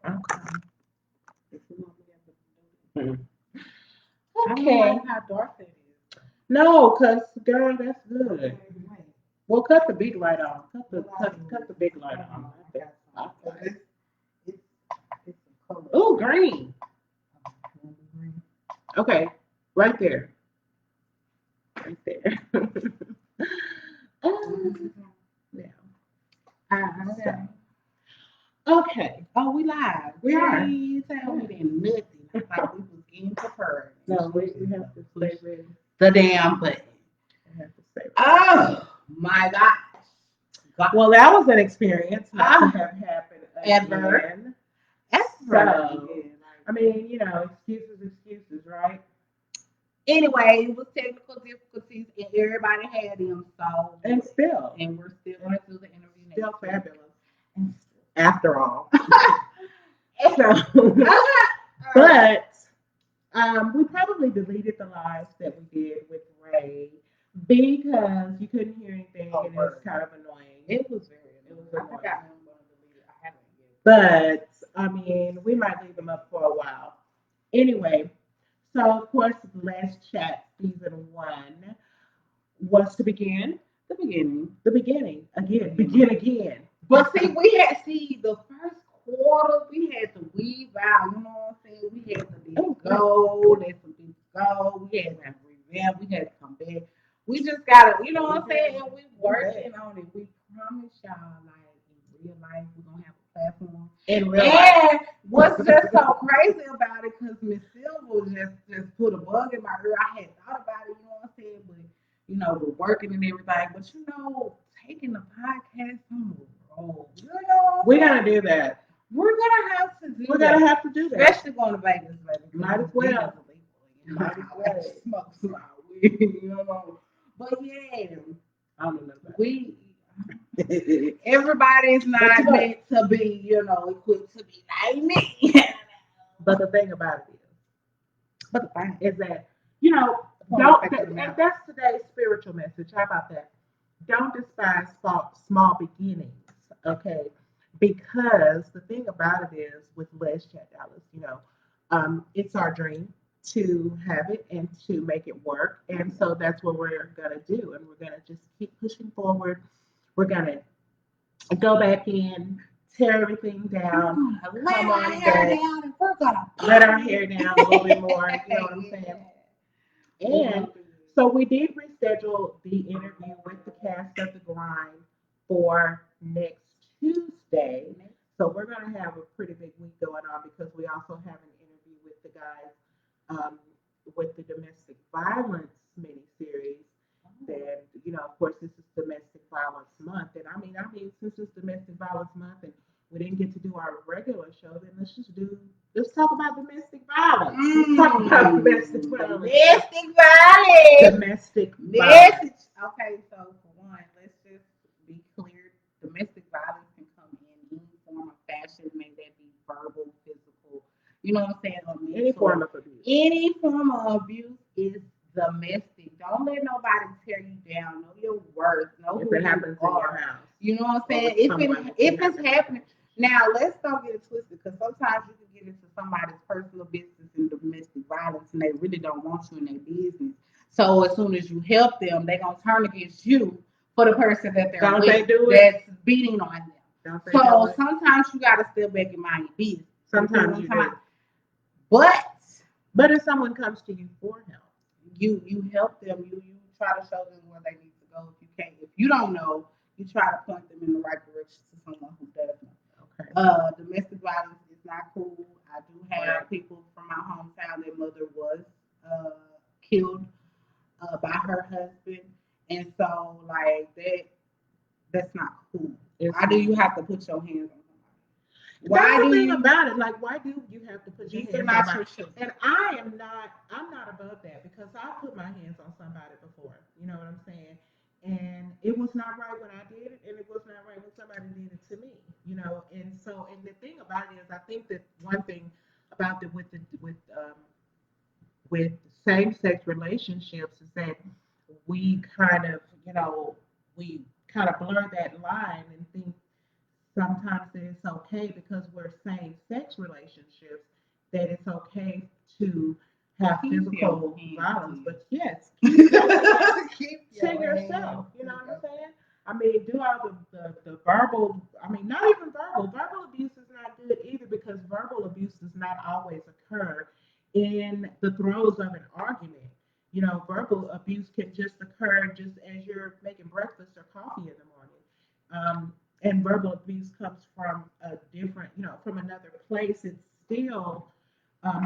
Okay. If you want me Mhm. I don't Okay. like how dark that is. No, cause girl, that's good. Okay, wait. Well, cut the big light on. Cut the big light Hold on. on, I got some. 'Cause it's, it's some color. Oh, green. Green. Okay, right there. Right there. Yeah. Okay. Okay. Oh, we live. We are. You tell me that nothing. I thought we was getting prepared. No, we have to stay ready. The damn button. We have to stay ready. Oh my gosh. Well, that was an experience not Ah. to have happened Ever. again. That's So, right. I mean, excuses, right? Anyway, it was technical difficulties and everybody had them, so And still, and we're still gonna do the interview next still week. fabulous. And After all. still- So, but we probably deleted the lives that we did with Ray because you couldn't hear anything and it was kind of annoying. it was very It was I annoying. forgot when I'm gonna delete it. I haven't yet. But I mean, we might leave them up for a while. Anyway, so of course, Let's Chat season 1 was to begin The beginning. the beginning again, begin again. But see, we had the first quarter we had to weave out, you know what I'm saying? We had to go, let some things go, we had to revamp, we had to come back. We just gotta, you know what I'm saying? And we working on it. We promise y'all, like in real life, we're gonna have a platform. In real life. And what's just so crazy about it, because Miss Silver just put a bug in my ear. I had thought about it, you know what I'm saying? But you know, we're working and everything. But you know, taking the podcast on the road, you know, We're gonna do that. we're gonna have to do We're that. gonna have to do that. Especially going to Vegas, baby. Might as well. Might as well. Smoke some weed, you know. But yeah, I don't know about we that. everybody's not But meant to be, you know, equipped to be like me. But the thing about it But the thing is that, you know, and that's today's spiritual message. How about that? Don't despise small beginnings, okay? Because the thing about it is with Let's Chat Dallas, it's our dream to have it and to make it work. And so that's what we're going to do. And we're going to just keep pushing forward. We're going to go back in, tear everything down, let come our on hair back, down and we're gonna let our hair down a little bit more. You know what I'm saying? And so we did reschedule the interview with the cast of The Grind for next Tuesday. So we're going to have a pretty big week going on because we also have an interview with the guys with the domestic violence miniseries. That of course, this is Domestic Violence Month, and I mean, since it's Domestic Violence Month, and we didn't get to do our regular show, then let's talk about domestic violence. Let's talk about domestic violence. Domestic violence. Domestic violence. Message. Okay, so for one, let's just be clear. Domestic violence can come in any form of fashion, may that be verbal, physical, you know what I'm saying, or Any mental. form of abuse. Any form of abuse is domestic. Don't let nobody tear you down. Know your worth. Know If who it you happens in your are. house. You know what I'm Or saying? with If someone it that if you it's happen happening. Now let's don't get it twisted, because sometimes you can get into somebody's personal business and domestic violence, and they really don't want you in their business. So as soon as you help them, they're gonna turn against you for the person that they're Don't with they do it? that's beating on them. Don't they do So it? sometimes you gotta step back and mind your business. Sometimes You you know what I'm do. talking about? But if someone comes to you for help, You help them. You try to show them where they need to go. If you can't, if you don't know, you try to point them in the right direction to someone who does know. okay. Domestic violence is not cool. I do have people from my hometown. Their mother was killed by her husband, and so like that's not cool. Why do you have to put your hands on somebody? That's the thing about it. Like, why do you have to put your These hands are on not somebody? your children. And I'm not above that because I put my hands on somebody before. You know what I'm saying? And it was not right when I did it, and it was not right when somebody did it to me. And the thing about it is, I think that one thing about with same-sex relationships is that we kind of, we kind of blur that line and think sometimes it's okay because we're same-sex relationships that it's okay to have Keep physical your hands violence. to But yes, keep your hands Keep to your yourself. hands You know to what I'm yourself. saying? I mean, do all the verbal, I mean, not even verbal. Verbal abuse is not good either because verbal abuse does not always occur in the throes of an argument. You know, verbal abuse can just occur just as you're making breakfast or coffee in the morning. And verbal abuse comes from a different, you know, from another place. It's still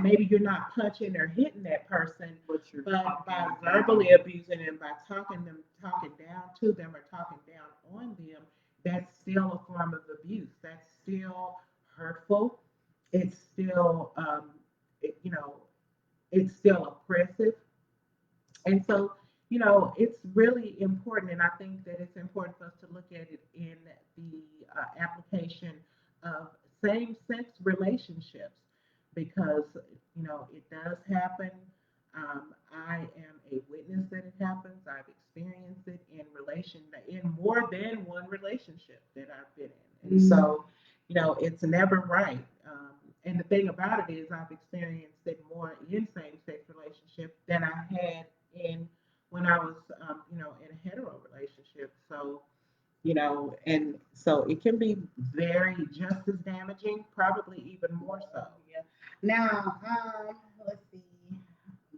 maybe you're not punching or hitting that person, But you're but talking by down. verbally abusing them, by talking down to them or talking down on them, that's still a form of abuse. That's still hurtful. It's still, you know, it's still oppressive. And so, you know, it's really important, and I think that it's important for us to look at it in the application of same-sex relationships because, you know, it does happen. I am a witness that it happens. I've experienced it in more than one relationship that I've been in, and so, you know, it's never right. And the thing about it is, I've experienced it more in same-sex relationships than I had in when I was, you know, in a hetero relationship. So, you know, and so it can be very just as damaging, probably even more so. Yeah. Now, let's see,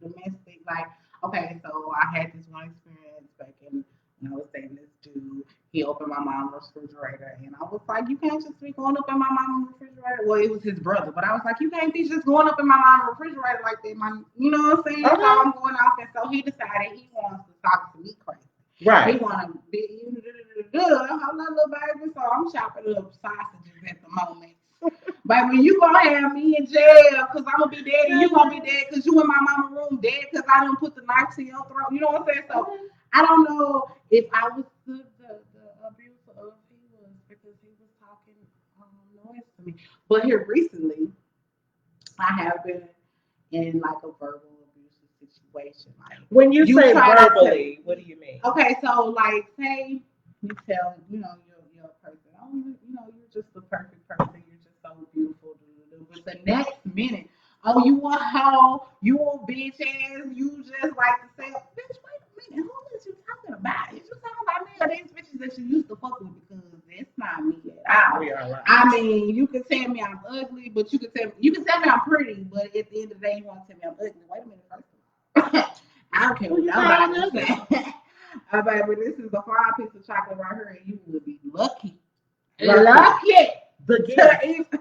domestic, like, okay, so I had this one experience back in when I was dating this dude. He opened my mom's refrigerator, and I was like, you can't just be going up in my mom's refrigerator. Well, it was his brother, but I was like, you can't be just going up in my mom's refrigerator like that, you know what I'm saying? So Okay. I'm going off, and so he decided he wants to talk to me crazy. He Right. want to be, hold on, little baby. So I'm chopping up sausages at the moment. Baby, you gonna have me in jail because I'm gonna be dead and you gonna be dead because you in my mama room dead because I didn't put the knife to your throat. You know what I'm saying? So I don't know if I was the abuser of he was because he was talking noise to me. But here recently, I have been in like a verbal abusive situation. Like When you say try to verbally, what do you mean? okay, so like say you tell you're a person, oh you're just the perfect person, you're just so beautiful. But the next minute, oh you a hoe, you a bitch ass, you just like to say, bitch, wait a minute, who is you talking about? Is you talking about me or these bitches that you used to fuck with? Because it's not me at all. We are right. I mean, you can tell me I'm ugly, but you can tell me I'm pretty, but at the end of the day, you want to tell me I'm ugly. Wait a minute, first of all. I don't care what nobody says. But this is a fine piece of chocolate right here, and you would be lucky. Lucky. The To gift. eat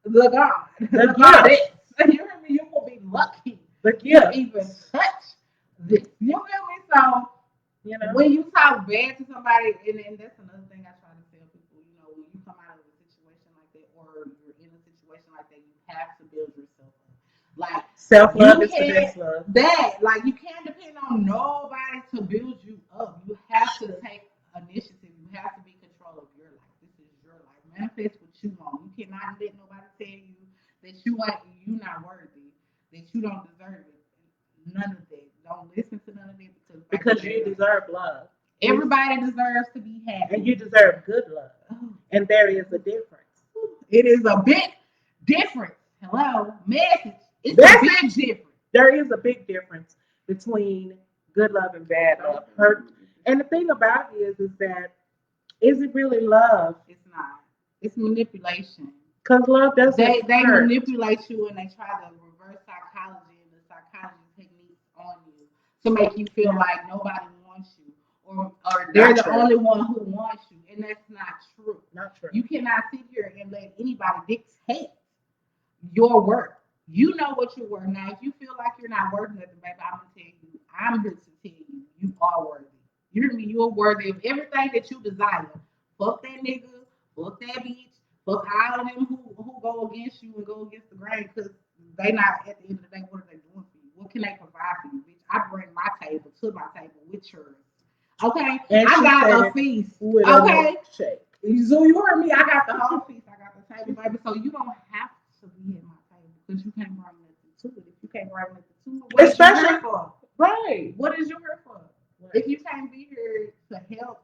the God. The goddess. gift. You hear me? You will be lucky The to gift. even touch this. You feel me? So You know. when you talk bad to somebody, and that's another thing I try to tell people, you know, when you come out of a situation like that or you're in a situation like that, you have to build yourself up. Like Self-love you is the can't best love. like you can't depend on nobody to build you up. You have to take initiative. You have to be in control of your life. This is your life. Manifest what you want. You cannot let nobody tell you that you not worthy, that you don't deserve it. None of that. Don't listen to none of that Because you deserve love. everybody deserves to be happy. And you deserve good love. And there is a difference. It is a big difference. Hello, message. It's That's a big difference. There is a big difference between good love and bad love. Hurt. And the thing about it is that is it really love? It's not. It's manipulation. Because love doesn't They hurt. manipulate you and they try to reverse psychology and the psychology techniques on you to make you feel like nobody wants you or they're the only one who wants you, and that's not true. Not true. You cannot sit here and let anybody dictate your worth. You know what you're worth. Now, if you feel like you're not worth nothing, baby, I'm here to tell you, you are worthy. You hear me? You're worthy of everything that you desire. Fuck that nigga, fuck that bitch, fuck all of them who go against you and go against the grain because they not at the end of the day, what are they doing for you? What can they provide for you, bitch? I bring my table to my table with yours. Okay? And I got a feast. Okay? Shake. So you heard me, I got the whole feast. I got the table, baby. So you don't have to be at my table because you can't bring nothing to it. If you can't bring nothing to it, what is you here for? Right. What is you here for? Right. If you can't be here to help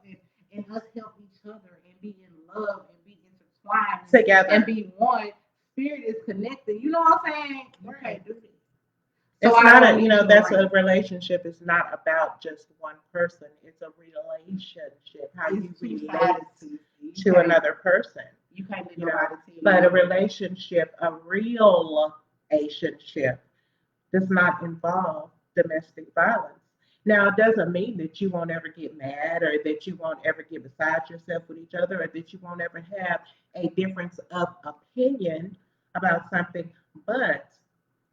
and us help each other and be in love and be together. and be one. Spirit is connected. You know what I'm saying? You can't do that. It's So I not don't a, you need know, you that's around. a relationship. It's not about just one person. It's a relationship. How you It's two relate sides to it. You to can't- another person. You can't let You know, nobody tell you. but a relationship, a real relationship, does not involve domestic violence. Now, it doesn't mean that you won't ever get mad or that you won't ever get beside yourself with each other or that you won't ever have a difference of opinion about something. But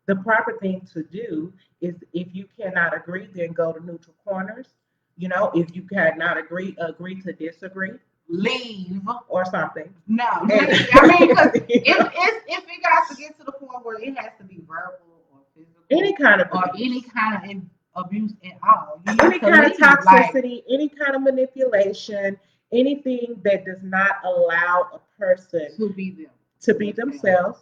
the proper thing to do is if you cannot agree, then go to neutral corners. You know, if you cannot agree to disagree Leave. or something. No, And- leave. I mean, because if it got to get to the point where it has to be verbal or physical any kind of or abuse. any kind of abuse at all, you Any need to kind of leave. Like, toxicity, any kind of manipulation, anything that does not allow a person to be them, to be themselves,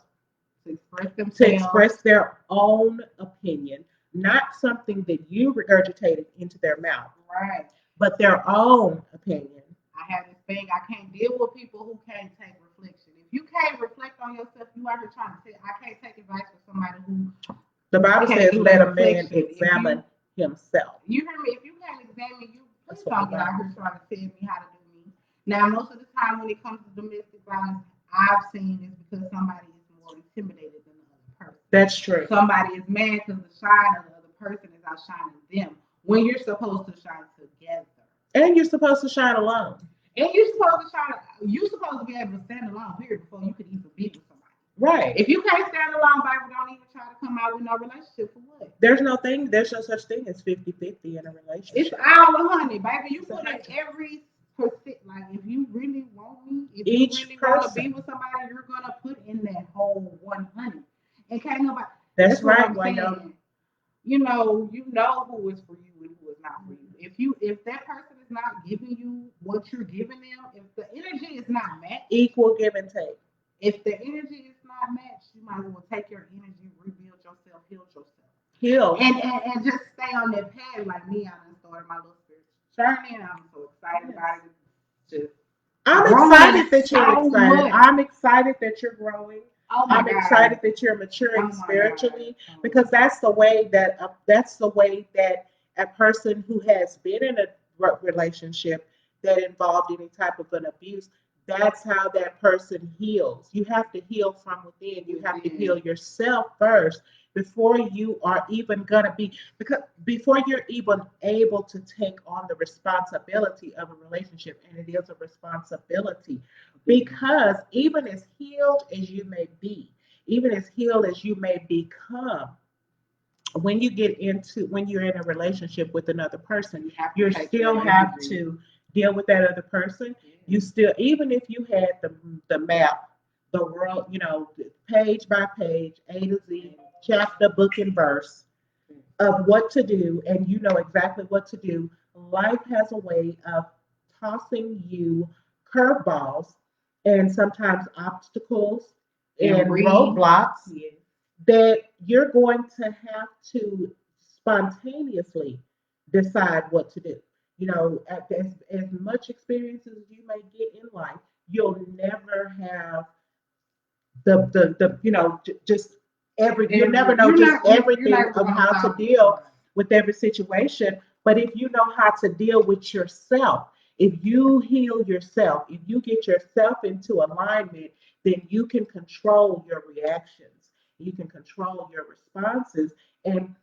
to express to themselves. express their own opinion, not something that you regurgitated into their mouth, Right. but their own opinion. I have this thing. I can't deal with people who can't take reflection. If you can't reflect on yourself, you out here trying to say, I can't take advice from somebody who The Bible can't says, do let that a man reflection. If examine himself. You hear me? If you can't examine you, That's please what don't the get out Bible here trying to tell me how to do me. Now, most of the time when it comes to domestic violence, I've seen is because somebody is more intimidated than the other person. That's true. Somebody is mad because the shine of the other person is outshining them when you're supposed to shine together. And you're supposed to shine alone. And you're supposed to shine. You're supposed to be able to stand alone, period, before you could even be with somebody. Right. If you can't stand alone, Bible, don't even try to come out with no relationship for what? There's no such thing as 50-50 in a relationship. It's all a honey, baby. You It's a put in hundred. every percent. Like if you really want me, if Each you really want to person. be with somebody, you're gonna put in that whole 100. And can't nobody. That's what right, I'm Wino. saying. You know who is for you and who is not for you. If that person is not giving you what you're giving them, if the energy is not matched, Equal give and take. if the energy is not matched, you might as well take your energy, rebuild yourself, heal yourself. Heal. And just stay on that path like me. I done started my little spiritual journey, and I'm so excited about it. Just I'm growing excited that you're so excited. much. I'm excited that you're growing. oh my I'm God. excited that you're maturing Oh my spiritually God. because that's the way that a person who has been in a relationship that involved any type of an abuse, that's how that person heals. You have to heal from within. You have to heal yourself first before you are even gonna be before you're even able to take on the responsibility of a relationship, and it is a responsibility because even as healed as you may be, even as healed as you may become, when you're in a relationship with another person, you still have to deal with that other person. You still, even if you had the map, the world, page by page, A to Z, chapter, book, and verse of what to do, and you know exactly what to do, life has a way of tossing you curveballs and sometimes obstacles and roadblocks that you're going to have to spontaneously decide what to do. As much experience as you may get in life, you'll never have just you'll never know just everything of how to deal with every situation. But if you know how to deal with yourself, if you heal yourself, if you get yourself into alignment, then you can control your reactions. You can control your responses. And,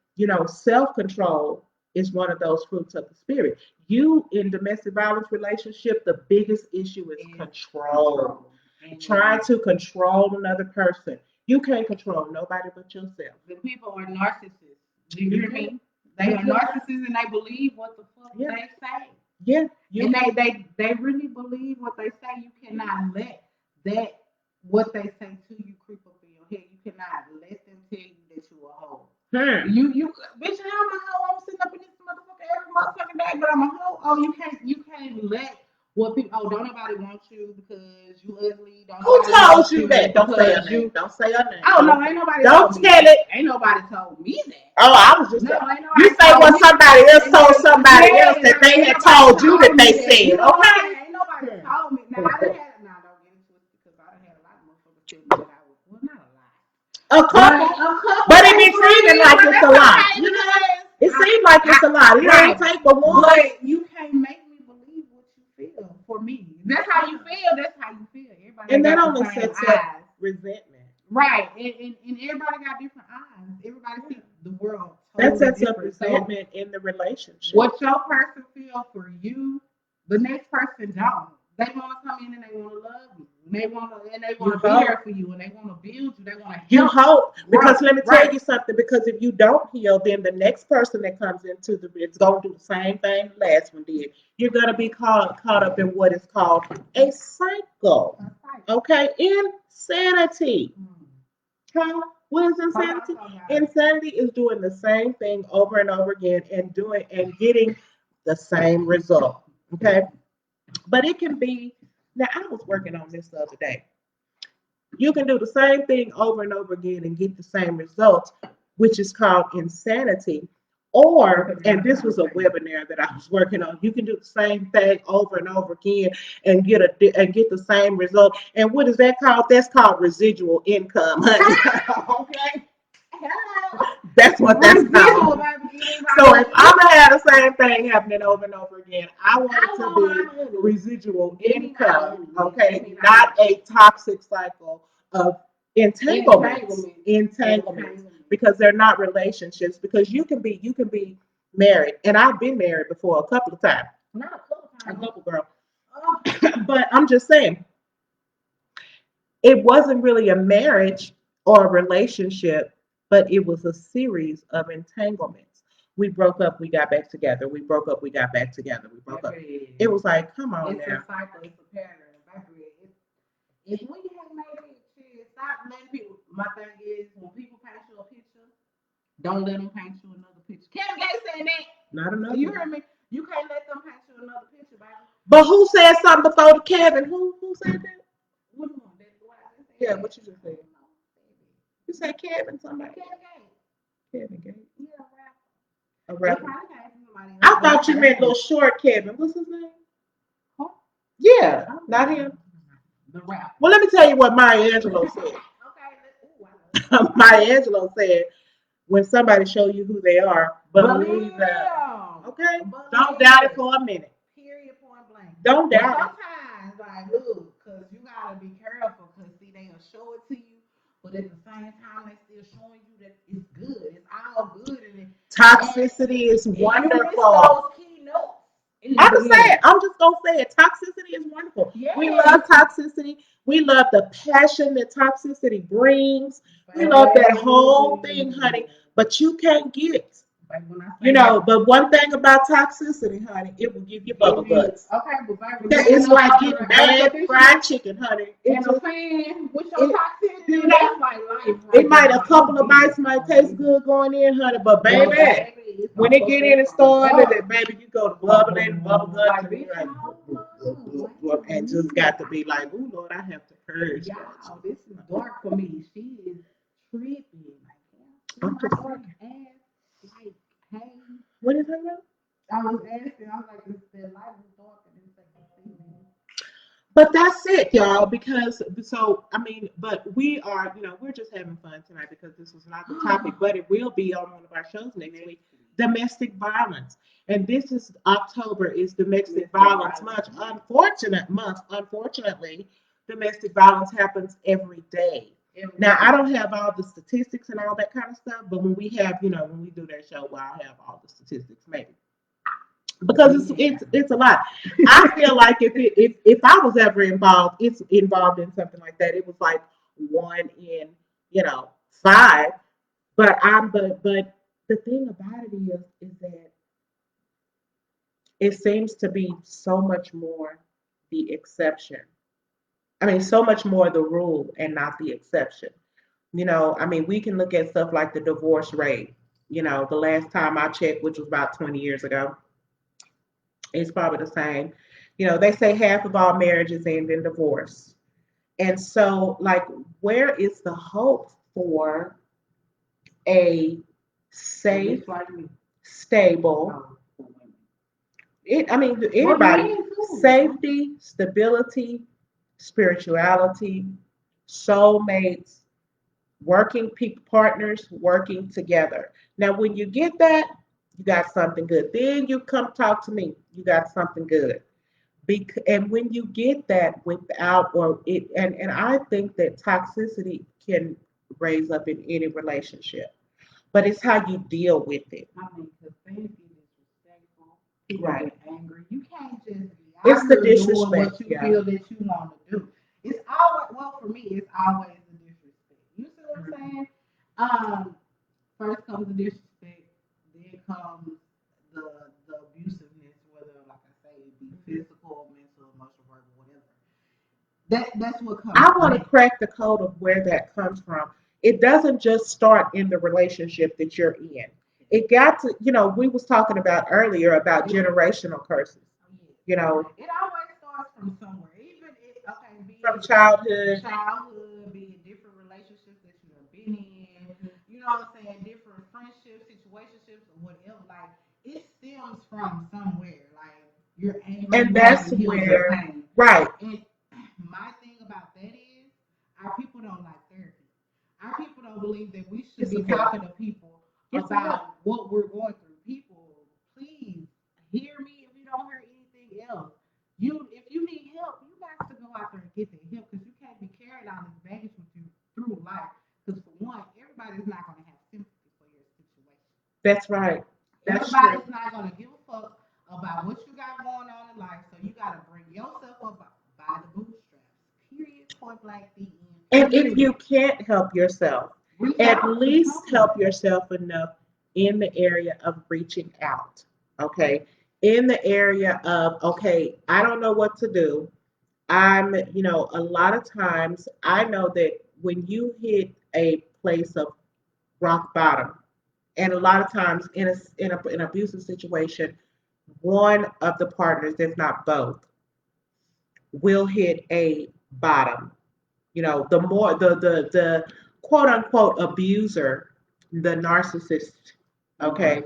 self-control is one of those fruits of the spirit. In domestic violence relationship, the biggest issue is control. Trying to control another person. You can't control nobody but yourself. The people are narcissists. Do you hear me? They are narcissists and they believe what the fuck they say. Yeah. And they really believe what they say. You cannot let what they say to you creep up in your head. You cannot let them tell you that you a hoe. You bitch, I'm a hoe. I'm sitting up in this motherfucker every motherfucking day, but I'm a hoe. Oh, you can't let what people, don't nobody want you because you ugly. Who told you that? Don't say her name. Don't say her name. Oh no, ain't nobody don't told tell me it. Ain't nobody told me that. Oh, I was just no, you say what somebody else told somebody else that they had told you that they said. Okay. Ain't nobody told me. Now I done had don't get into it because I done had a lot of tell me that I was, well, not a lot. A couple, but it be seeming like it's a lot. You know, It seems like it's a lot. It Right. ain't take but one. but you can't make me believe what you feel. For me, that's how you feel. That's how you feel. Everybody And that got only the same sets up eyes. resentment. Right, and everybody got different eyes. Everybody sees the world That totally sets up different. So resentment in the relationship. what your person feel for you, the next person don't. They want to come in and they want to love you. And they want to be there for you, and they want to build you. They want to You help. hope, because let me tell Right. you something, because if you don't heal, then the next person that comes into the it's gonna do the same thing the last one did. You're gonna be caught up in what is called a cycle. Okay? Insanity. Huh? What is insanity? Insanity is doing the same thing over and over again and getting the same result. Okay? But it can be, now I was working on this the other day. You can do the same thing over and over again and get the same results, which is called insanity. Or, and this was a webinar that I was working on, you can do the same thing over and over again and get the same result. And what is that called? That's called residual income, honey. Okay. That's what that's called. So if I'm gonna have the same thing happening over and over again, I want it to be residual income, okay, not a toxic cycle of entanglements, because they're not relationships. Because you can be married, and I've been married before a couple of times, Not a couple a times. couple girl, but I'm just saying it wasn't really a marriage or a relationship, but it was a series of entanglements. We broke up, we got back together. We broke up, we got back together. We broke up. It was like, come on It's now. a cycle. It's a pattern. It's when you have made it, shit, stop letting people. My thing is, when people paint you a picture, don't let them paint you another picture. Kevin Gates saying that. Not enough. You heard me? You can't let them paint you another picture, baby. But who said something before the Kevin? Who said that? What you want? That's what I just said. Yeah, what you just said. You said Kevin, somebody. Kevin Gates. Kevin Gates. Yeah, A They rapper. probably got somebody else. I thought you meant little short Kevin. What's his name? Huh? Yeah, not him. The rapper. Well, let me tell you what Maya Angelou said. Okay. Maya Angelou said, when somebody show you who they are, believe them. Okay? Don't doubt it for a minute. Period, point blank. Don't But doubt it. sometimes, like, look, because you got to be careful, because, see, they'll show it to you, but at the same time, they still showing you that it's good. It's all good. And Toxicity is wonderful. Those key notes. I'm just saying, I'm just going to say it. Toxicity is wonderful. Yeah. We love toxicity. We love the passion that toxicity brings. We love that whole thing, honey. But you can't get, but one thing about toxicity, honey, it will give you bubble guts. Okay, but baby, It's like getting bad fried chicken, honey. And It's a fan with your toxicity, that's like life. it might, a couple of bites might taste good going in, honey, but baby, when it get in and started, then baby, you go to bubbling, bubble guts, and be like, and just got to be like, oh Lord, I have to purge. Y'all, this is dark for me. She is tripping. I'm just like, hey. What is her name? I was asking, I was like, the light is dark and it's like, but that's it, y'all, because but we are, we're just having fun tonight because this was not the topic, but it will be on one of our shows next week. Domestic violence. And this is October is domestic violence month. Unfortunately, domestic violence happens every day. Now, I don't have all the statistics and all that kind of stuff, but when we have, when we do that show, well, I'll have all the statistics maybe. Because it's a lot. I feel like if I was ever involved in something like that, it was like 1 in 5. But the thing about it is that it seems to be so much more the exception. I mean, so much more the rule and not the exception. We can look at stuff like the divorce rate. The last time I checked, which was about 20 years ago, it's probably the same. They say half of all marriages end in divorce. And so, like, where is the hope for a safe, stable, anybody, safety, stability, spirituality, soulmates, working people, partners working together. Now, when you get that, you got something good. Then you come talk to me. You got something good. And when you get that without or it, and I think that toxicity can raise up in any relationship, but it's how you deal with it. I mean, because things get disrespectful, people Right. get angry. You can't just be It's out the here doing disrespect. what you Yeah. feel that you want to do. It's always, well, for me, it's always the disrespect. You see what I'm Mhm. saying? First comes the disrespect, then comes the abusiveness, whether, like I say, it be physical, mental, emotional, verbal, whatever. That's what comes I want to next. crack the code of where that comes from. It doesn't just start in the relationship that you're in. It got to, we was talking about earlier about It, generational curses, you know, it always starts from somewhere. Even it, okay, be from it childhood. childhood, be it different relationships that you have been in, you know what I'm saying, different friendships, situationships, or whatever. Like it stems from somewhere. Like you're angry, And you want that's to heal your where, pain. right, And my thing about that is, our people don't like therapy. Our people don't believe that we should get be some help. talking to people Get some help. about what we're going through. People, please hear me if you don't hear anything else. If you need help, you got to go out there and get the help because you can't be carrying all this baggage with you through life. Because for one, everybody's not going to have sympathy for your situation. That's right. That's true. Everybody's not going to give a fuck about what you got going on in life. So you got to bring yourself up by the bootstraps. Period. Point blank. The And end. if Period. you can't help yourself, Reach at out to least someone. help yourself enough in the area of reaching out. Okay. In the area of, okay, I don't know what to do. A lot of times I know that when you hit a place of rock bottom, and a lot of times in an abusive situation, one of the partners, if not both, will hit a bottom. The more the quote unquote abuser, the narcissist, okay,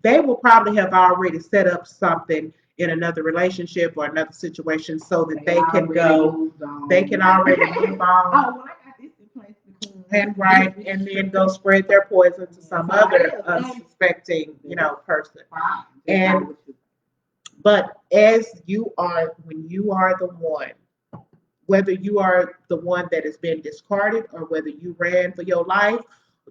they will probably have already set up something in another relationship or another situation so that they can go, they can already move on Oh, well, I got this in place because and right, and then go spread their poison to some so it other is. unsuspecting, person. Fine. And but when you are the one, whether you are the one that has been discarded or whether you ran for your life,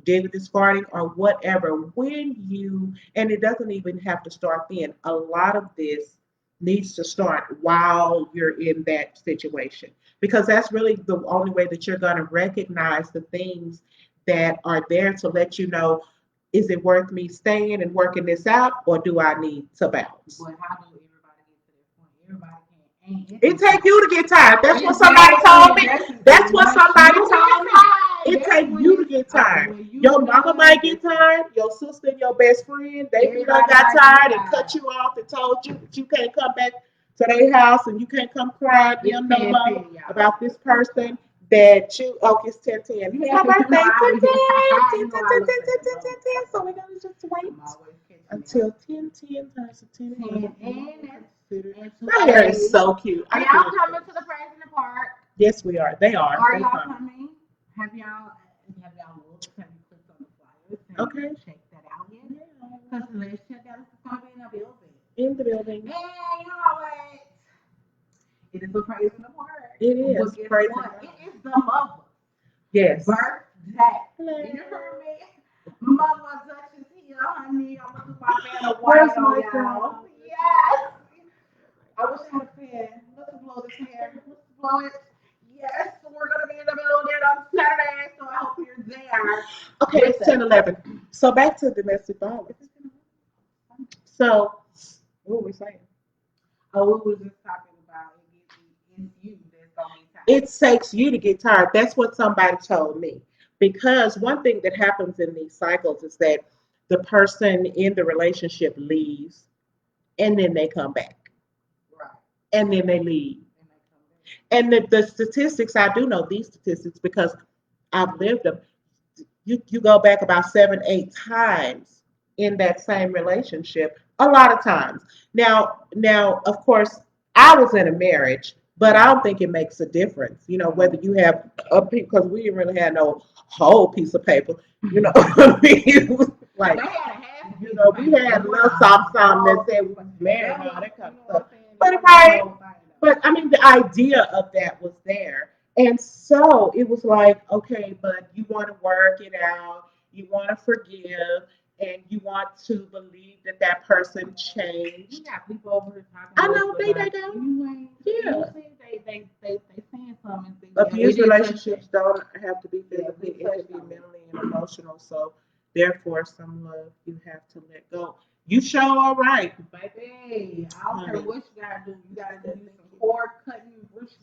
did the discarding or whatever, and it doesn't even have to start then. A lot of this needs to start while you're in that situation because that's really the only way that you're going to recognize the things that are there to let you know, is it worth me staying and working this out or do I need to bounce? But how do everybody get to that point? Everybody can't. It take you to get tired. That's what somebody told me. That's what somebody told me. It take you to get tired. Your mama might get tired. Your sister and your best friend, they done got tired and cut you off and told you that you can't come back to their house and you can't come cry to them no more about this person that you. Oh, it's 10:10. It's my birthday. 10:10. 10:10. So we're gonna just wait until 10:10 times 10. My hair is so cute. Are y'all coming to the President Park? Yes, we are. They are. Are They y'all come. coming? Have y'all looked? Have you clicked on the flyers? Okay. Check that out yet? Because let's check out it's gonna be in a building. In the building. And you know what? It is a praise in the Park. It is. But guess Praise what? the It is the mother Yes. birthday. Hello. You heard me? Mama Dutch is here, honey. I'm gonna do my fan of Where's white on my y'all. girl? Yes. I wish I had a fan. Let's blow this hair. Let's blow it. Yes, we're gonna be in the building on Saturday, so I hope you're there. Okay, it's 10:11. So back to domestic violence. So, what were we saying? Oh, we was just talking about it's you that's gonna be tired. It takes you to get tired. That's what somebody told me. Because one thing that happens in these cycles is that the person in the relationship leaves and then they come back Right. and then they leave. And they come back. And the statistics, I do know these statistics because I've lived them. You go back about 7, 8 times in that same relationship, a lot of times. Now, of course, I was in a marriage But I don't think it makes a difference, whether you have a piece, because we didn't really have no whole piece of paper, what I mean? Like, They had a half. we had a little soft song that said we was married and all that kind of stuff. But right, but I mean, the idea of that was there. And so it was like, okay, but you want to work it out, you want to forgive, and you want to believe that that person changed. We got people over here talking. I know they like, don't. You ain't. Yeah. You see, they saying something. Abuse relationships don't have to be physically, it can be mentally and emotional. So therefore, some love you have to let go. You show all right. Baby, I don't care what you gotta do. You gotta do some cord cutting rituals.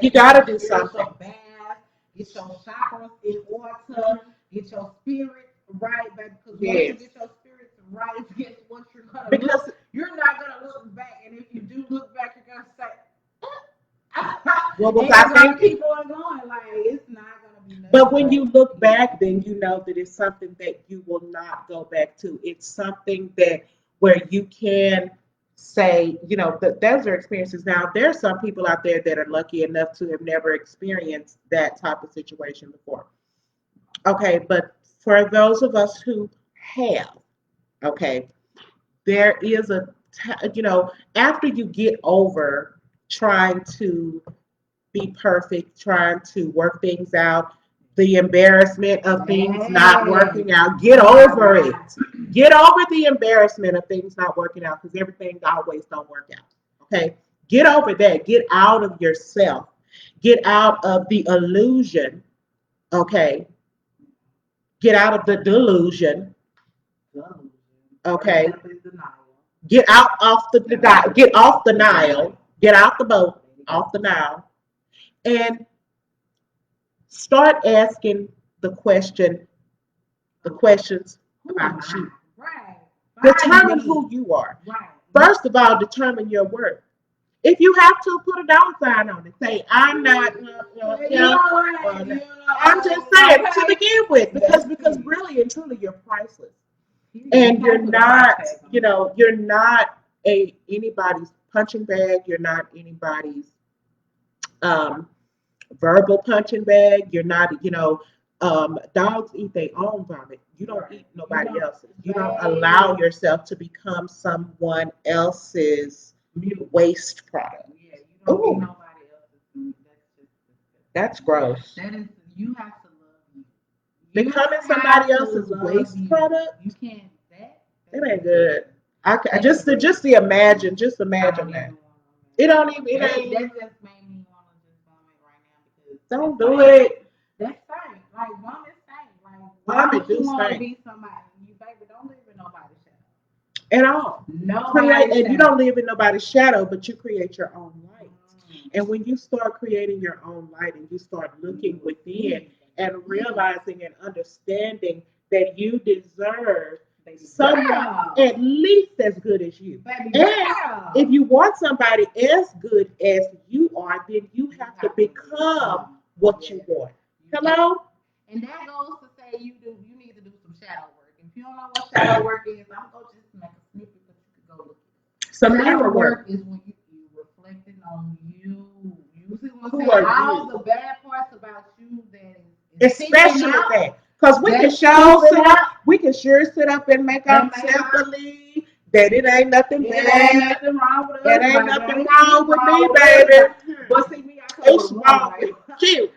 You gotta do something. Bath, get your chakras in order, get your spirit right, baby. Because once you get your spirits right, guess what you're gonna because look? You're not gonna look back, and if you do look back, you're gonna say, what was I thinking? Keep on going, like it's not gonna be. But when you look back, then you know that it's something that you will not go back to. It's something that where you can say, those are experiences. Now, there are some people out there that are lucky enough to have never experienced that type of situation before. Okay, but for those of us who have, okay, there is after you get over trying to be perfect, trying to work things out, the embarrassment of things not working out, get over it. Get over the embarrassment of things not working out, because everything always don't work out. Okay? Get over that. Get out of yourself. Get out of the illusion. Okay? Get out of the delusion. Okay? Get out off the get off the Nile. Get out the boat, off the Nile. And start asking the questions about you. Right. Determine who you are. Right. First of all, determine your worth. If you have to, put a dollar sign on it. Say, I'm not. I'm just saying to begin with, because really and truly, you're priceless, and you're not. You're not anybody's punching bag. You're not anybody's verbal punching bag. You're not. Dogs eat their own vomit. You don't eat nobody else's. You don't allow yourself to become someone else's waste product. Yeah, you don't eat nobody else's food. That's gross. That is, you have to love you. Becoming somebody else's waste product. You can't. That ain't good. I just imagine that. It don't even. It ain't. That just made me want to just vomit right now because. Don't do it. That's fine. Like vomit stink. Like vomit do you want to stink. be somebody? You baby, don't live in nobody's shadow. At all. No. And you don't live in nobody's shadow, but you create your own light. And when you start creating your own light and you start looking within and realizing and understanding that you deserve someone at least as good as you. Baby, and if you want somebody as good as you are, then you have to become what you want. Hello? And that goes to say you need to do some shadow work. If you don't know what shadow work is, I'm going to just make a snippet that you can go look at. Some shadow work is when you reflecting on you. You see what I'm saying? All the bad parts about you that is especially that. Because we can sure sit up and make ourselves believe that it ain't nothing bad. It ain't nothing wrong with us. It ain't nothing wrong with me, baby. But see, it's wrong with you.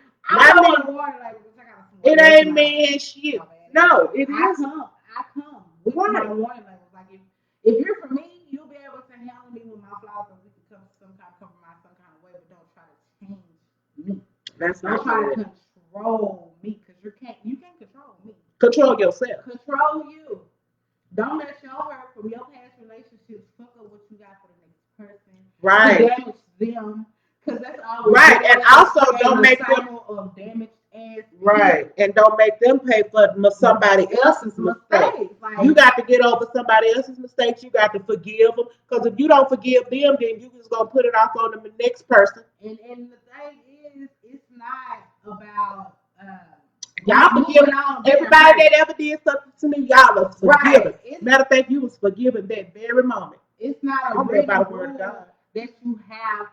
It ain't me, it's you. No, it isn't. I come with my warning labels. Like if you're for me, you'll be able to handle me with my flaws, and we can come some kind of compromise, some kind of way. But don't try to change me. That's don't try to control me, because you can't control me. Control yourself. Control you. Don't let your hurt from your past relationships fuck up what you got for the next person. Right. Damage them. Because that's all. Right. And also don't make them of damage. Right, and don't make them pay for somebody else's mistakes. Like, you got to get over somebody else's mistakes. You got to forgive them, because if you don't forgive them, then you just gonna put it off on the next person. And the thing is, it's not about y'all forgive everybody that ever did something to me. Y'all was forgiven. Right. Matter of fact, you was forgiven that very moment. It's not a word of God that you have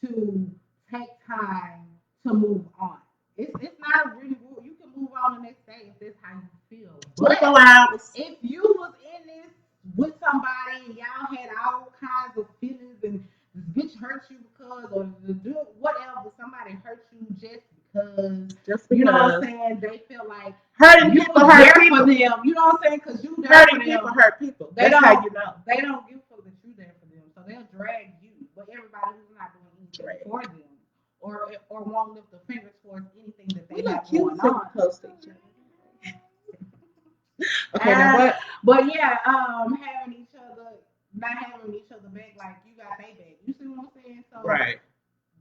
to take time to move on. It's not a really rule. You can move on the next day if that's how you feel. But 24 hours. if you was in this with somebody and y'all had all kinds of feelings and this bitch hurt you because or do whatever, somebody hurt you Just you know what I'm because. saying, they feel like Hurting you people was hurt there people. for them. You know what I'm saying? Because you there Hurting for them. people hurt people. They That's how you know. They don't give a fuck that you there for them, so they'll drag you. But everybody who's not doing anything for them or won't lift a finger towards anything that they We look have cute going sitting on. close to each other. Okay, now But yeah, having each other, not having each other back like you got they back. You see what I'm saying? So right.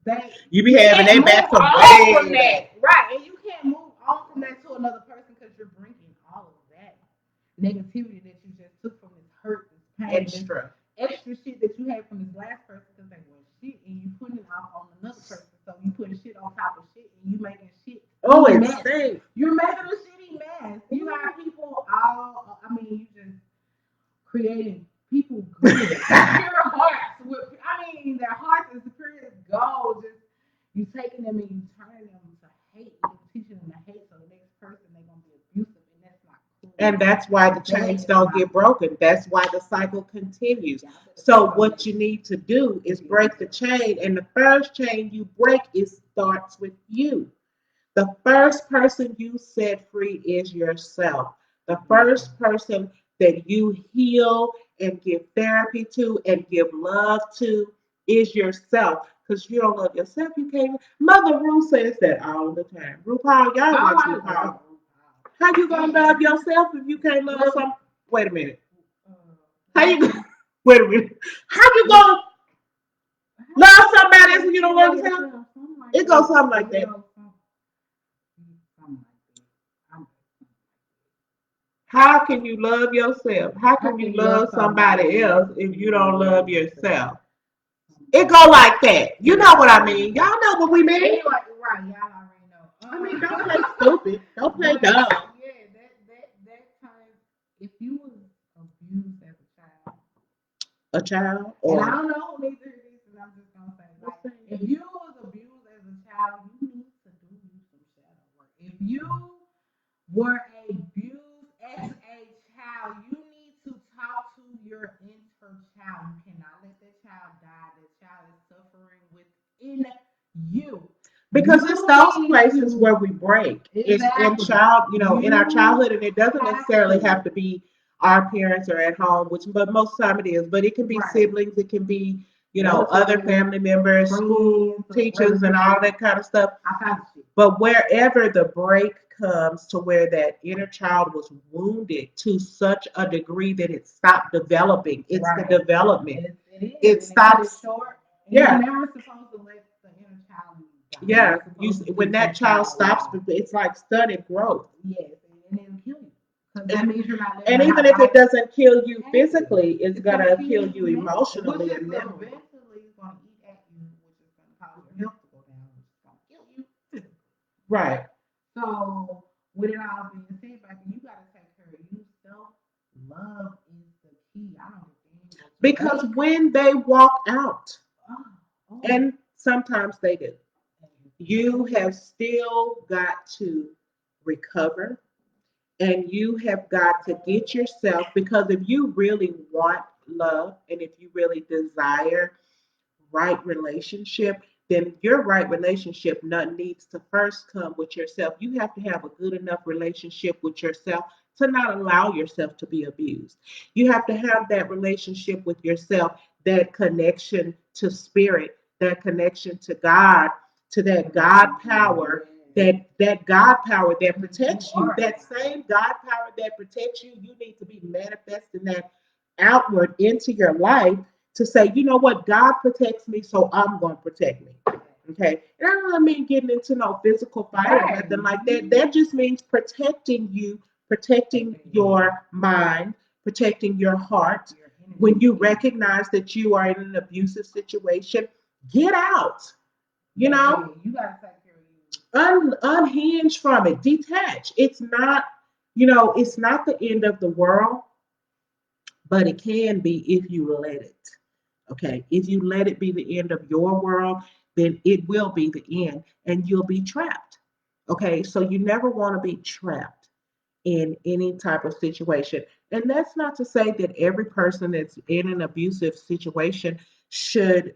they You be having can't their back move from on from way that, back. right? And you can't move on from that to another person because you're bringing all of that negativity that you just took from this hurt, this pain, this extra shit that you had from this last person because they were shit, and you putting it off on another person. So you putting shit on top of shit, and you making shit. Oh, it's mess. safe. You're making a shitty mess. You got people all. I mean, you just creating people good, pure hearts. Their hearts is pure as gold. Just you taking them and you turning them to hate. You're teaching them to hate. So the next person they're gonna be abusive, and that's not cool. And that's why the chains don't get broken. That's why the cycle continues. So what you need to do is break the chain, and the first chain you break starts with you. The first person you set free is yourself. The first person that you heal and give therapy to and give love to is yourself. Because you don't love yourself, you can't. Mother Ruth says that all the time. RuPaul, y'all watch RuPaul. How you gonna love yourself if you can't love some? Wait a minute. How you? Wait a minute. How you gonna love somebody else if you don't love yourself? It goes something like that. How can you love yourself? How can you love somebody else if you don't love yourself? It go like that. You know what I mean. Y'all know what we mean. Right, y'all already know. I mean, don't play stupid. Don't play dumb. Yeah, that time, if you was abused as a child. Or and I don't know who needs to hear this, and I'm just gonna say, like, if you was abused as a child, you need to do some shadow work. If you were abused as a child, you need to talk to your inner child. You cannot let that child die. That child is suffering within you. Because it's those places where we break. It's in our childhood, and it doesn't necessarily have to be our parents or at home, but most of the time it is. But it can be siblings, it can be, other family members, school teachers, and all that kind of stuff. But wherever the break comes to where that inner child was wounded to such a degree that it stopped developing, it's the development. It stops. You're never supposed to let the inner child die. Yeah, when that child stops, it's like stunted growth. Yes, and it'll kill you. That means you're not. And even if it doesn't kill you physically, it's gonna kill you emotionally and mentally. Eventually, it's gonna eat at you, which is gonna cause your health to go down, which is gonna kill you. Right. So, with it all being said, you gotta take care of you. Self-love is the key. I don't think because when they walk out, and sometimes they do, you have still got to recover, and you have got to get yourself, because if you really want love and if you really desire right relationship, then your right relationship needs to first come with yourself. You have to have a good enough relationship with yourself to not allow yourself to be abused. You have to have that relationship with yourself, that connection to spirit, that connection to God, to that God power, that God power that protects you, that same God power that protects you. You need to be manifesting that outward into your life to say, you know what, God protects me, so I'm going to protect me. Okay, and I don't mean getting into no physical fight or nothing like that. That just means protecting you, protecting your mind, protecting your heart. When you recognize that you are in an abusive situation, get out. You gotta take care of you. Unhinge from it, detach. It's not, it's not the end of the world, but it can be if you let it. Okay, if you let it be the end of your world, then it will be the end and you'll be trapped. Okay, so you never want to be trapped in any type of situation. And that's not to say that every person that's in an abusive situation should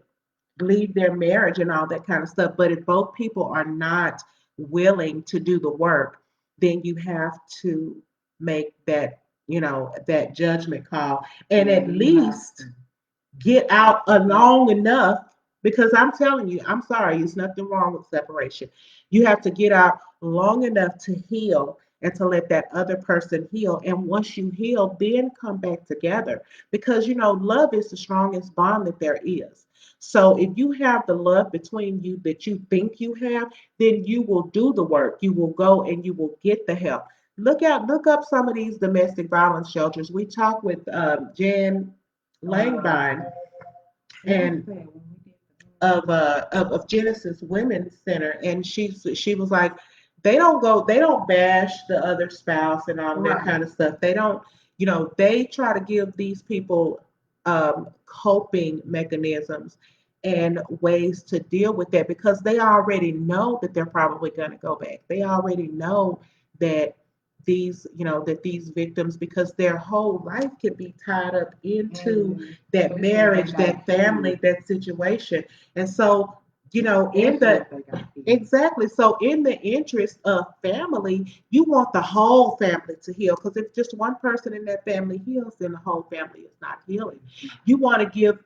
leave their marriage and all that kind of stuff. But if both people are not willing to do the work, then you have to make that, that judgment call and Yeah, at you have least to. get out long enough because I'm telling you, I'm sorry, there's nothing wrong with separation. You have to get out long enough to heal and to let that other person heal. And once you heal, then come back together because love is the strongest bond that there is. So if you have the love between you that you think you have, then you will do the work. You will go and you will get the help. Look up some of these domestic violence shelters. We talked with Jan Langbein What's and that when we did of Genesis Women's Center, and she was like, they don't bash the other spouse and all of that right. kind of stuff. They don't, they try to give these people coping mechanisms and ways to deal with that because they already know that they're probably going to go back. They already know that these victims, because their whole life can be tied up into And that especially if they marriage, got that family, kids. that situation. And so, in Especially the if they got kids. exactly, so in the interest of family, you want the whole family to heal because if just one person in that family heals, then the whole family is not healing. You want to give,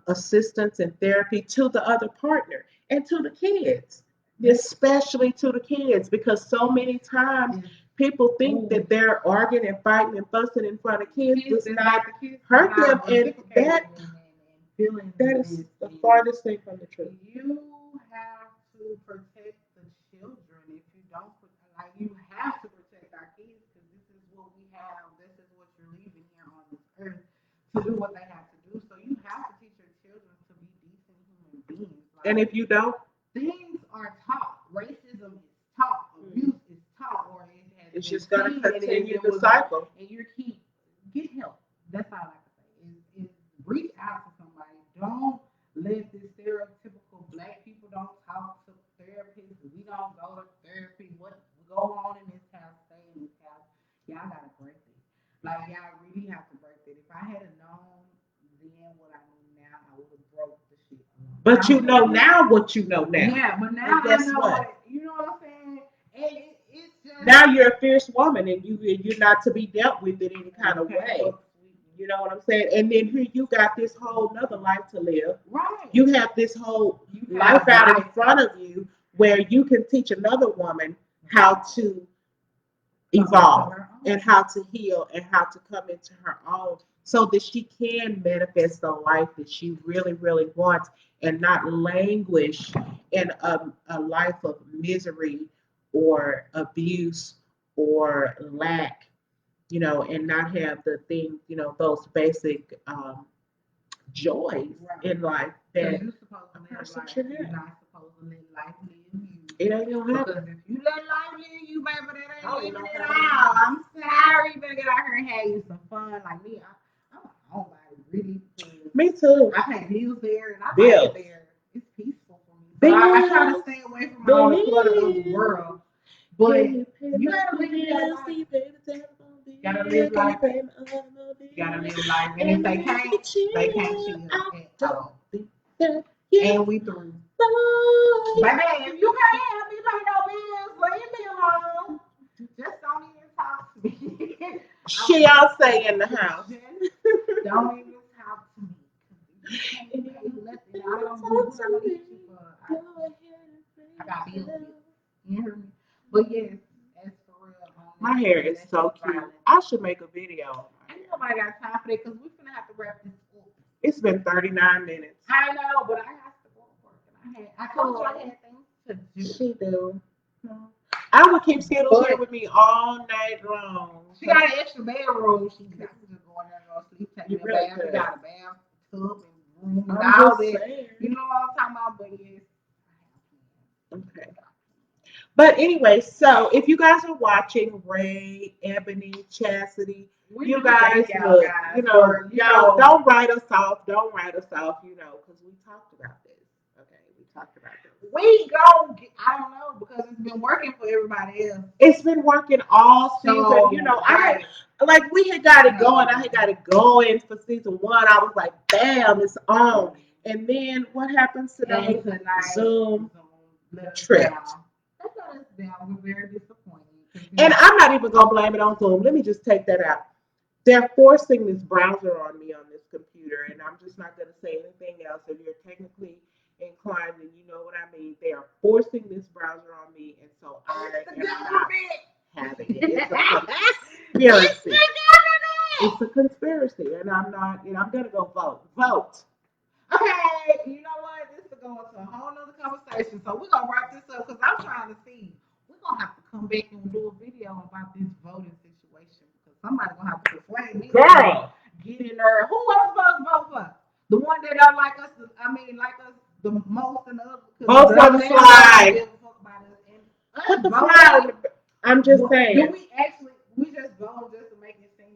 assistance and therapy to the other partner and to the kids, especially to the kids, because so many times It's people think cool. that they're arguing and fighting and fussing in front of kids Kids does is not like the kids is hurt them, not and reciprocating and feeling that this is the is farthest thing from the truth. you have to protect the children. If you don't, like you have to protect our kids because this is what we have. This is what you're leaving here on this earth to do what they have to do. So you have to teach your children to be decent human beings. And Like if you don't, things are taught. Racism is taught. Abuse is taught, or it has it's been just going to seen and continue it the was, cycle. and you keep get help. That's all I can say. Is reach out to somebody. Don't let this stereotypical black people don't talk to therapists. We don't go to therapy. What go on in this house, stay in this house. Y'all gotta break it. Like y'all really have to break it. If I had known then what I know now, I would have broke the shit a long But time you know ago. now what you know now. Yeah, but now And I guess know what? what you know what I'm saying. And it's just Now you're a fierce woman and you're not to be dealt with in any kind of okay, way. You know what I'm saying? And then here you got this whole nother life to live. right. You have this whole You life have out in life. front of you where you can teach another woman how to Come into evolve her own. and how to heal and how to come into her own so that she can manifest the life that she really, really wants and not languish in a life of misery or abuse or lack, and not have the things, those basic joys Right. in life Because that you're supposed to a live person life. should You're have. not supposed to let life live you. It ain't gonna Because happen. if you let life live you, baby, that I ain't don't living know at how. all. I'm sorry. You better get out here and have you some fun. Like me, I'm a homebody, really. Because Me too. I pay bills there and I like Bills. it there. It's peaceful for me. So I try to Bills. stay away from all the clutter of the Bills. world. But Can you pay you my gotta live that bills? Can life. you pay the telephone bill? Gotta live Can you life. pay my automobile? You gotta live life. And if And they if can't, you chill, they can't chill I at don't all. think that you And we through. know. Baby, if you can't help me pay no bills, leave me alone. Just don't even talk to me. She all say in the house. Just don't even talk to me. If you can't pay nothing, I don't know what I'm gonna hit you for. I got bills. You hear me? But yes, as for real, My hair is so cute. I should make a video on my Ain't hair. nobody got time for that because we're gonna have to wrap this up. It's been 39 minutes. I know, but I have to go to work. And I told you I had things to do. She do. I would keep Skittles here with me all night long. She got an extra bedroom. She got to just go in there and go sleep, take You a really bath. could. She got a bathtub and room and I'm all just that. saying. You know what I'm talking about? But yes, Okay. But anyway, so if you guys are watching Ray, Ebony, Chastity, we you do guys thank y'all look, guys for, y'all don't write us off. Don't write us off, because we talked about this. talked about this. We go. I don't know because it's been working for everybody else. It's been working all season. So, You know, right. we had got it going. I had got it going for season 1. I was like, bam, it's on. And then what happens today? Zoom tripped. That's what it's been. We're very disappointed. And I'm not even gonna blame it on Zoom. Let me just take that out. They're forcing this browser on me on this computer, and I'm just not gonna say anything else. If you're technically inclined, then you know what I mean. They are forcing this browser on me, and so I am not having it. It's a conspiracy. It's a conspiracy, and I'm not. And I'm gonna go vote. Vote. Okay, you know what? This is going to a whole nother conversation. So we're gonna wrap this up because I'm trying to see. We're gonna have to come back and do a video about this voting situation because somebody's gonna have to persuade me. Girl, get in there. Who else supposed to vote for? The one that don't like us. Like us the most and the other. Vote for the slide. Put the slide. I'm just saying. Do we actually? We just vote just to make it seem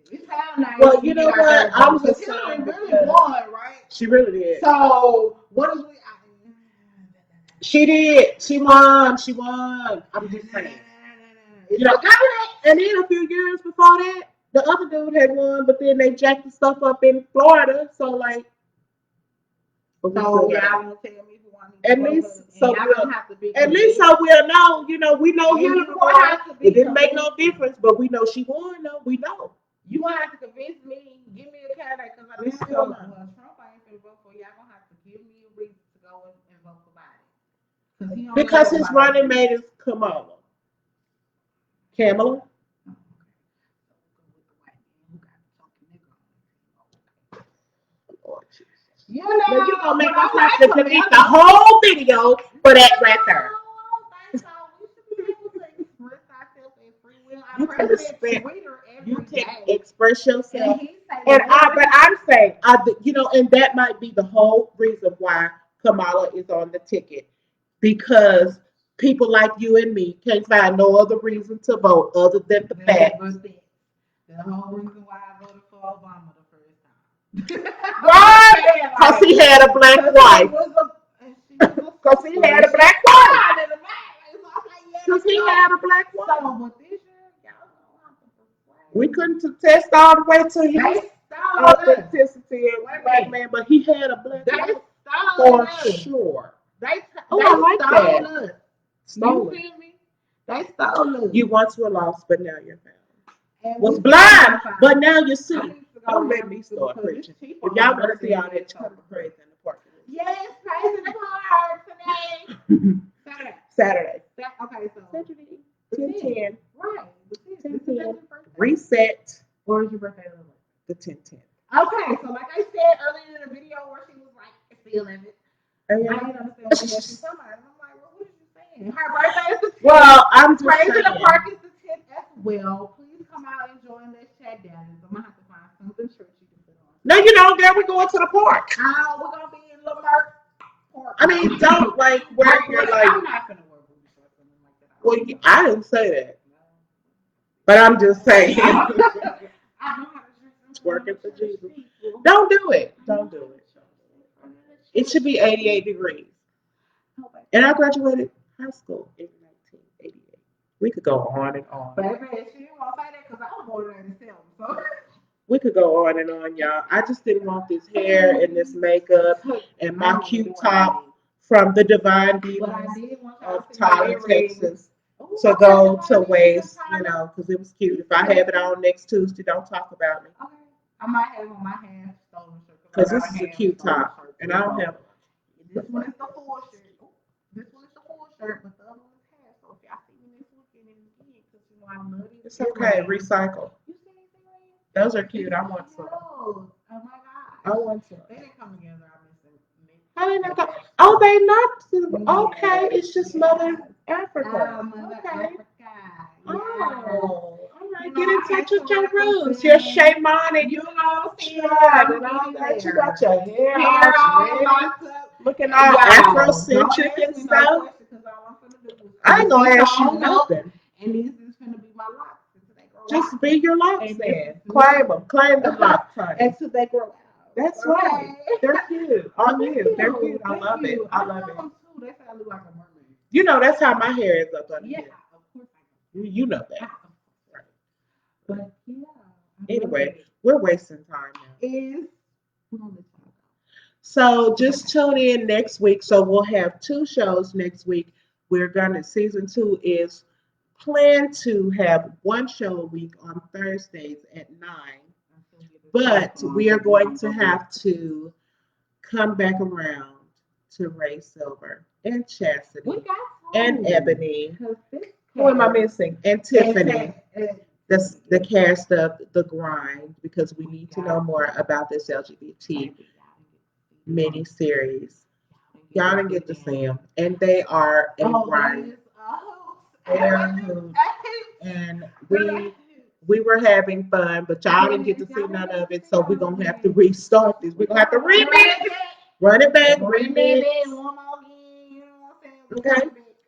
good. It sounds nice. Well, you know what? I'm just saying. Really won, right? She really did. So what is we? She did. She won. She won. I'm just saying. You know, and then a few years before that, the other dude had won, but then they jacked the stuff up in Florida. So like, so y'all gonna tell me who I need to at least so we'll know. You know, we know Hillary won. It didn't make no difference, but we know she won. No, we know. You gonna have to convince me. Give me a candidate because I don't know. Well, Trump ain't gonna vote for. Y'all gonna have to give me a reason to go and vote for Biden. Because his running mate is Kamala. Kamala. You know, you're gonna make us have to delete the whole video for that right there. You can express yourself, but I'm saying, you know, and that might be the whole reason why Kamala is on the ticket, because people like you and me can't find no other reason to vote other than the fact. The whole reason why I voted for Obama the first time. Right? Because he had a black wife. Because he had a black wife. Because he had a black wife. We couldn't test all the way to his authenticity and black man, but he had a black wife for sure. I like that. Us. You feel me? They stole us. You once were lost, but now you're found. Was blind, but now you see. Don't let me start preaching. If y'all want to see all that, come to praise in the parking lot. Yes, praise in the car today. Saturday. Okay, so Saturday. 10-10. Right. 10-10. Reset. Or is your birthday? The 10-10. Okay, so like I said earlier in the video where she was like, it's the 11th. I didn't understand what she's talking about. I'm like, well, what is she saying? Her birthday is the 10th. Well, I'm just Praise saying. in the Park is the 10th as well. Please come out and join this chat down. I'm going to have to find something churchy to put on. No, you don't. There we going to the park. Oh, we're going to be in Lamar Park. I mean, don't like where you're like. I'm not going to wear boots or something like that. Well, I didn't say that. But I'm just saying. I know how to Working for Jesus. Don't do it. Don't do it. It should be 88 degrees. And I graduated high school in 1988. We could go on and on. Baby, she didn't want to say that because I was born in 87. So. We could go on and on, y'all. I just didn't want this hair and this makeup and my cute top from the Divine Divas of Tyler, Texas to go to waste, you know, because it was cute. If I have it on next Tuesday, don't talk about me. Okay. I might have on my hand stolen shirt. Because this is a cute top, and I don't have. This one is the full shirt. This one is the full shirt, but the other one is half. So if y'all see me this weekend and again, because you know I love it. It's okay. Recycle. You see anything right here? Those are cute. I want some. Oh my God. I want some. They didn't come together. I miss them. How they not come? Oh, they not. Okay, it's just Mother Africa. Mother Okay. Africa. Oh. Get in touch with your roots, your shaman and you know, tribe and all that. You got your hair all locked up, looking all Afrocentric and stuff. I ain't gonna ask you nothing. And these is gonna be my locks until they grow out. Just be your locks then. Claim them. Claim the locks, honey. Until they grow out. That's right. They're cute. On you. They're cute. I love it. I love it. Them too. They say I look like a mermaid. You know, that's how my hair is up under Yeah, here. of course You know I that. know. But yeah. Anyway, we're wasting time now. We're gonna let y'all go. So just tune in next week. So we'll have 2 shows next week. Season 2 is planned to have 1 show a week on Thursdays at 9. But we are going to have to come back around to Ray Silver and Chastity We got and Ebony. this Who am I missing? And Tiffany. and The cast of The Grind, because we need to know more about this LGBT miniseries. Y'all didn't get to see them, and they are a grind. They are a hoot. And we were having fun, but y'all didn't get to see none of it, so we're gonna have to restart this. We're gonna have to run it back, remix. Okay.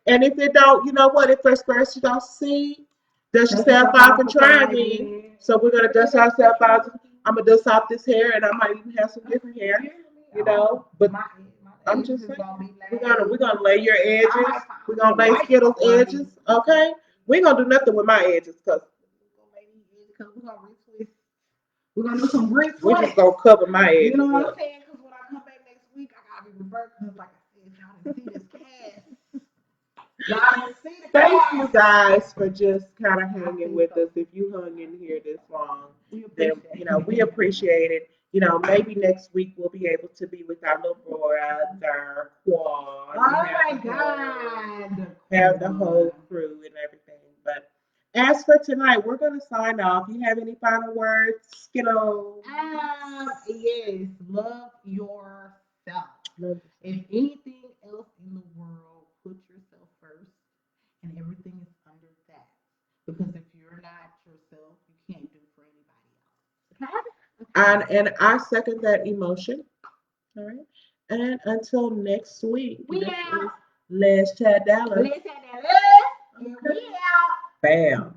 And if it don't, you know what? If first you don't see, dust yourself off and try again. So we're gonna dust ourselves off. I'm gonna dust off this hair, and I might even have some different hair, you know. But I'm just saying, we're gonna lay your edges. We're gonna lay Skittles edges. Okay. We ain't gonna do nothing with my edges, cause we're gonna do some bricks. we're just gonna cover my edges. You know what I'm saying? Because when I come back next week, I gotta be reversed. Because like I said, y'all didn't see this cast. Y'all didn't see the Thank cast. you guys for just kind of hanging with us. If you hung in here this long, then we appreciate it. Maybe next week we'll be able to be with our little brother Quad. Oh my God! Have the whole crew and everything. But as for tonight, we're gonna sign off. You have any final words, Skittle? Yes, love yourself. If anything else in the world, put yourself first, and everything is under that. Because if you're not yourself, you can't do for anybody else. Okay? And I second that emotion. All right. And until next week, We this out. is Les Chad Dallas. Let's have that. Okay. We out. Bam.